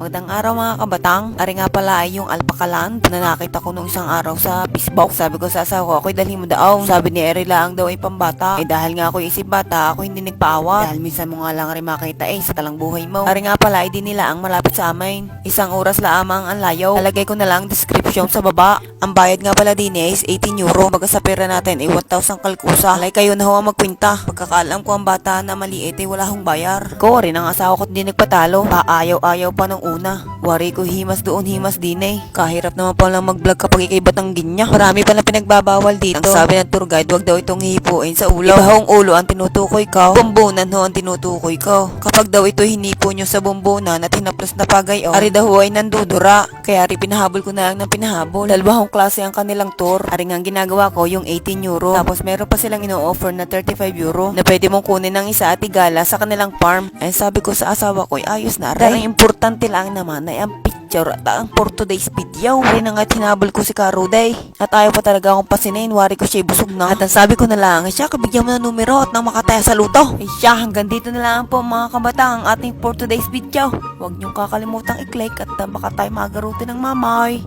Magandang araw mga kabatang. Ari nga pala ay yung alpakalan na nakita ko nung isang araw sa Facebook. Sabi ko sa asawa ko, ako'y dalhin mo daw. Sabi ni Eri lang daw ay pambata. Dahil nga ako isip bata, ako hindi nagpaawa. Dahil minsan mo nga lang rin makita sa talang buhay mo. Ari nga pala ay di nila ang malapit sa amin. Isang oras lamang ang layo. Lalagay ko na lang description sa baba. Ang bayad nga pala din is 18 euro. Baga sa pera natin ay 1,000 kalkusa. Alay kayo na huwag magkwinta. Pagkakaalam ko ang bata na maliit ay wala hong bayar. Ko rin ang asawa ko di nagpatalo. Paayaw-ayaw pa nung una. Wari ko himas doon, himas din eh. Kahirap naman palang mag-vlog kapag ikay Batanggin niya. Marami palang pinagbabawal dito. Ang sabi ng tour guide, wag daw itong hihipuin sa ulo. Ibahong ulo ang tinutukoy ko. Bumbunan ho ang tinutukoy ko. Kapag daw ito hinipo nyo sa bumbunan at hinaplos na pagayon, ari daw ay nandudura. Kaya ari pinahabol ko na lang ng pinahabol. Dalawang klase ang kanilang tour. Ari nga ang ginagawa ko yung 18 euro. Tapos meron pa silang ino-offer na 35 euro na pwede mong kunin ng isa at igala sa kanilang farm. Ay sabi ko sa asawa ko, ayos na rin. Ang importante lang naman ay ang picture at ang for today's video. Ari na nga hinabol ko si Karuday. At ayaw pa talaga akong pasinin. Wari ko siya busog na. At ang sabi ko na lang, siya kabigyan mo ng numero at nang makataya sa luto. Ay siya, hanggang dito na lang po mga kabatang ang ating for today's video. Huwag niyong kakalimutang i-click at baka tayo magaruti ng mamay.